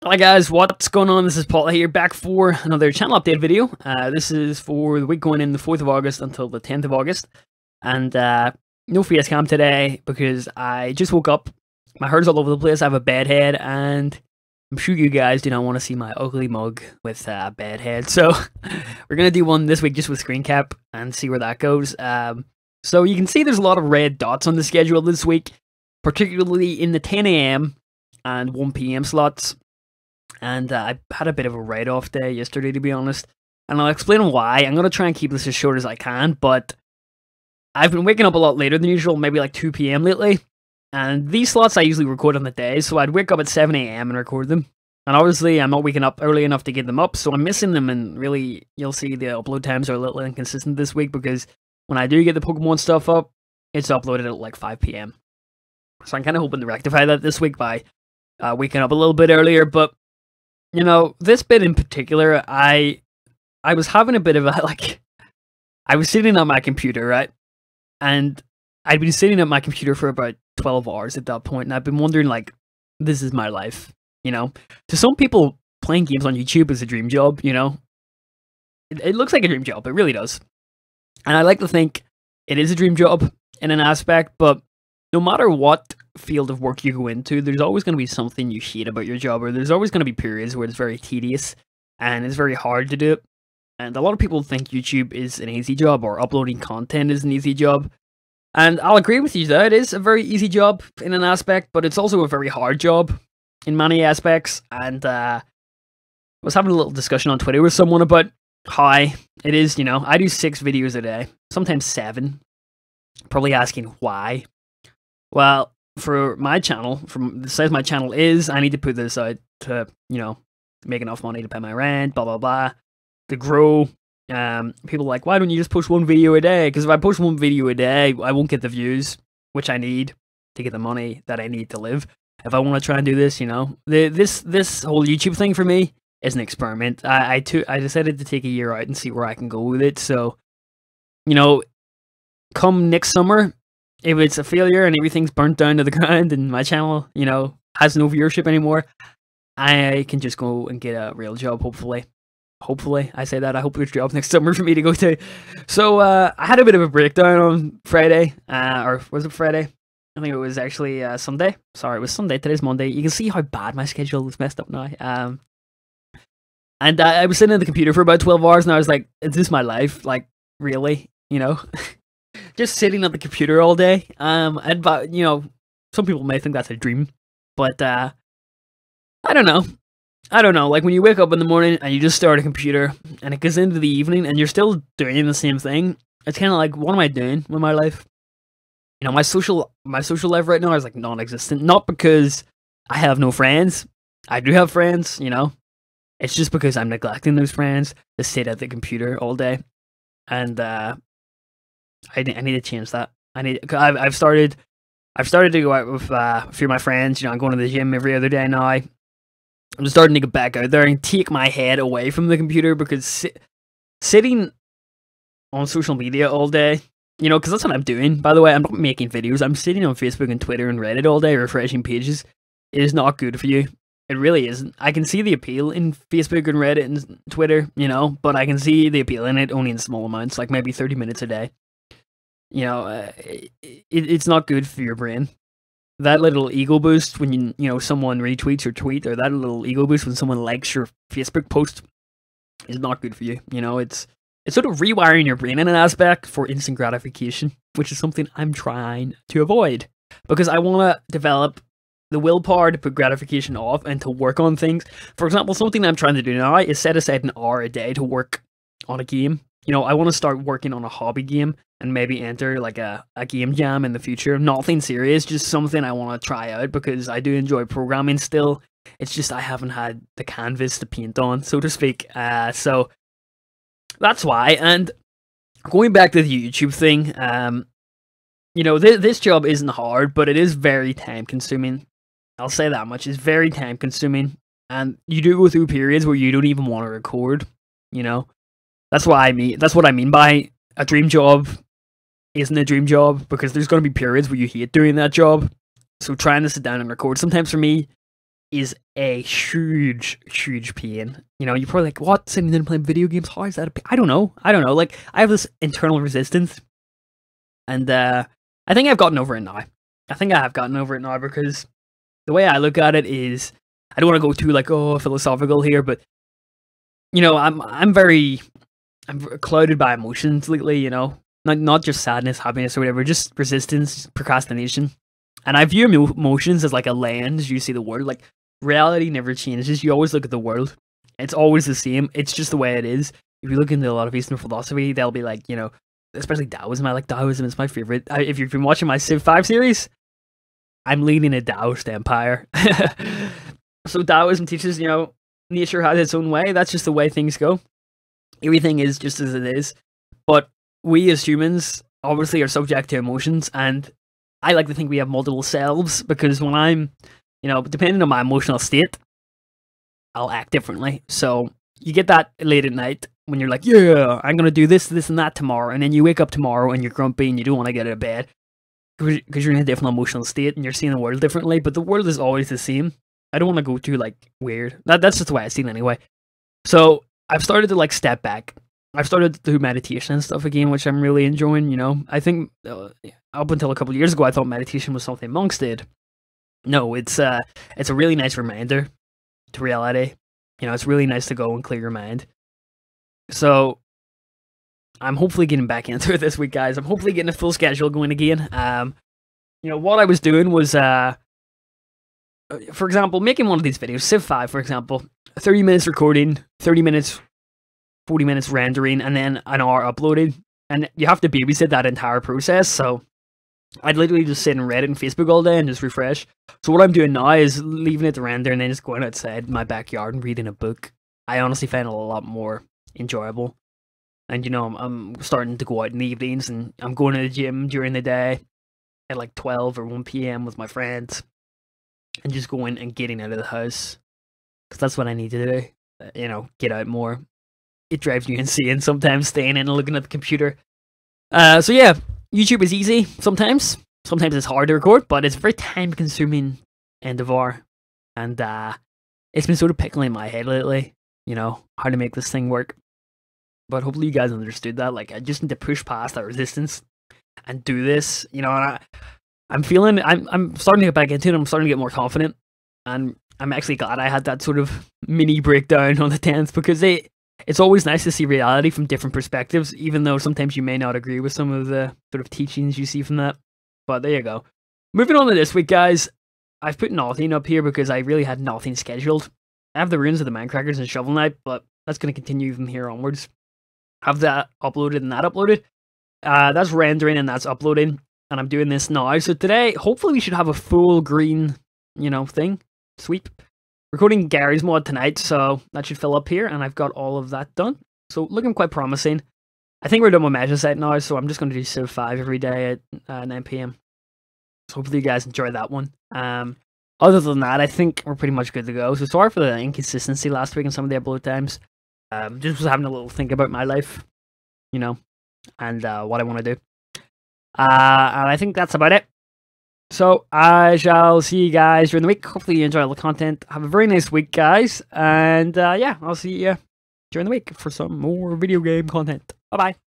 Hi guys, what's going on? This is Paul here, back for another channel update video. This is for the week going in the 4th of August until the 10th of August. And no face cam today because I just woke up. My hair's all over the place, I have a bed head, and I'm sure you guys do not want to see my ugly mug with a bed head. So we're going to do one this week just with screen cap and see where that goes. So you can see there's a lot of red dots on the schedule this week, particularly in the 10 AM and 1 PM slots. And I had a bit of a write-off day yesterday, to be honest. And I'll explain why. I'm going to try and keep this as short as I can, but I've been waking up a lot later than usual, maybe like 2 PM lately. And these slots I usually record on the day, so I'd wake up at 7 AM and record them. And obviously I'm not waking up early enough to get them up, so I'm missing them, and really, you'll see the upload times are a little inconsistent this week, because when I do get the Pokemon stuff up, it's uploaded at like 5 PM. So I'm kind of hoping to rectify that this week by waking up a little bit earlier, but you know, this bit in particular, I was having a bit of a, I was sitting at my computer, right? And I'd been sitting at my computer for about 12 hours at that point, and I've been wondering, like, this is my life, you know? To some people, playing games on YouTube is a dream job, you know? It looks like a dream job, it really does. And I like to think it is a dream job in an aspect, but no matter what field of work you go into, there's always going to be something you hate about your job, or there's always going to be periods where it's very tedious and it's very hard to do it. And a lot of people think YouTube is an easy job, or uploading content is an easy job. And I'll agree with you that it is a very easy job in an aspect, but it's also a very hard job in many aspects. And I was having a little discussion on Twitter with someone about how it is, you know, I do 6 videos a day, sometimes 7, probably asking why. Well, for my channel, from the size my channel is, I need to put this out to, you know, make enough money to pay my rent, blah, blah, blah, to grow. People are like, why don't you just post 1 video a day? Because if I post 1 video a day, I won't get the views, which I need to get the money that I need to live. If I want to try and do this, you know, this whole YouTube thing for me is an experiment. I decided to take a year out and see where I can go with it. So, you know, come next summer, if it's a failure and everything's burnt down to the ground and my channel, you know, has no viewership anymore, I can just go and get a real job, hopefully. Hopefully, I say that. I hope there's jobs next summer for me to go to. So, I had a bit of a breakdown on Friday, or was it Friday? I think it was actually Sunday. Sorry, it was Sunday. Today's Monday. You can see how bad my schedule is messed up now. And I was sitting at the computer for about 12 hours, and I was like, is this my life? Like, really? You know? Just sitting at the computer all day. And you know, some people may think that's a dream, but I don't know. I don't know. Like when you wake up in the morning and you just start a computer, and it goes into the evening, and you're still doing the same thing. It's kind of like, what am I doing with my life? You know, my social life right now is like non-existent. Not because I have no friends. I do have friends. You know, it's just because I'm neglecting those friends to sit at the computer all day, and I need to change that. I've started to go out with a few of my friends. You know, I'm going to the gym every other day now. I'm just starting to get back out there and take my head away from the computer, because sitting on social media all day, you know, because that's what I'm doing. By the way, I'm not making videos. I'm sitting on Facebook and Twitter and Reddit all day, refreshing pages. It is not good for you. It really isn't. I can see the appeal in Facebook and Reddit and Twitter, you know, but I can see the appeal in it only in small amounts, like maybe 30 minutes a day. You know, it's not good for your brain. That little ego boost when you know someone retweets your tweet, or that little ego boost when someone likes your Facebook post, is not good for you. You know, it's sort of rewiring your brain in an aspect for instant gratification, which is something I'm trying to avoid, because I want to develop the willpower to put gratification off and to work on things. For example, something I'm trying to do now is set aside an hour a day to work on a game. You know, I want to start working on a hobby game and maybe enter like a game jam in the future. Nothing serious, just something I want to try out, because I do enjoy programming still. It's just I haven't had the canvas to paint on, so to speak. So that's why. And going back to the YouTube thing, you know, this job isn't hard, but it is very time consuming. I'll say that much. It's very time consuming, and you do go through periods where you don't even want to record, you know. That's what I mean by a dream job isn't a dream job, because there's going to be periods where you hate doing that job. So trying to sit down and record, sometimes for me, is a huge, huge pain. You know, you're probably like, what? Sitting there and playing video games? How is that a pain? I don't know. Like, I have this internal resistance. And I think I've gotten over it now. I think I have gotten over it now because the way I look at it is, I don't want to go too, like, philosophical here, but, you know, I'm clouded by emotions lately, you know? Not just sadness, happiness, or whatever, just resistance, procrastination. And I view emotions as like a lens you see the world. Like, reality never changes. You always look at the world. It's always the same. It's just the way it is. If you look into a lot of Eastern philosophy, they'll be like, you know, especially Taoism. I like Taoism. It's my favorite. If you've been watching my Civ 5 series, I'm leading a Taoist empire. So Taoism teaches, you know, nature has its own way. That's just the way things go. Everything is just as it is. But we as humans obviously are subject to emotions, and I like to think we have multiple selves, because when I'm, you know, depending on my emotional state, I'll act differently. So you get that late at night when you're like, yeah, I'm going to do this, this, and that tomorrow. And then you wake up tomorrow and you're grumpy and you don't want to get out of bed because you're in a different emotional state and you're seeing the world differently. But the world is always the same. I don't want to go too, like, weird. That's just the way I see it anyway. So I've started to, like, step back. I've started to do meditation and stuff again, which I'm really enjoying, you know. I think up until a couple of years ago, I thought meditation was something monks did. No, it's a really nice reminder to reality. You know, it's really nice to go and clear your mind. So I'm hopefully getting back into it this week, guys. I'm hopefully getting a full schedule going again. You know, what I was doing was, for example, making one of these videos, Civ 5, for example, 30 minutes recording, 30 minutes, 40 minutes rendering, and then an hour uploading. And you have to babysit that entire process, so I'd literally just sit and Reddit and Facebook all day and just refresh. So what I'm doing now is leaving it to render and then just going outside my backyard and reading a book. I honestly find it a lot more enjoyable. And, you know, I'm starting to go out in the evenings, and I'm going to the gym during the day at like 12 or 1 p.m. with my friends, and just going and getting out of the house, because that's what I need to do. You know, get out more. It drives you insane sometimes staying in and looking at the computer. So yeah, YouTube is easy sometimes. Sometimes it's hard to record, but it's a very time-consuming endeavor. And it's been sort of pickling my head lately, you know, how to make this thing work. But hopefully you guys understood that. Like, I just need to push past that resistance and do this, you know. And I'm feeling, I'm starting to get back into it. I'm starting to get more confident. And I'm actually glad I had that sort of mini breakdown on the 10th, because it's always nice to see reality from different perspectives, even though sometimes you may not agree with some of the sort of teachings you see from that. But there you go. Moving on to this week, guys. I've put nothing up here because I really had nothing scheduled. I have the ruins of the Minecrackers and Shovel Knight, but that's going to continue from here onwards. Have that uploaded and that uploaded. That's rendering and that's uploading. And I'm doing this now. So today, hopefully we should have a full green, you know, thing. Sweep. Recording Gary's mod tonight, so that should fill up here, and I've got all of that done. So looking quite promising. I think we're done with Measure Set now, so I'm just going to do Civ 5 every day at 9 p.m. So hopefully you guys enjoy that one. Other than that, I think we're pretty much good to go. So sorry for the inconsistency last week and some of the upload times. Just was having a little think about my life, you know, and what I want to do. And I think that's about it. So I shall see you guys during the week. Hopefully you enjoy all the content. Have a very nice week, guys. And yeah, I'll see you during the week for some more video game content. Bye-bye.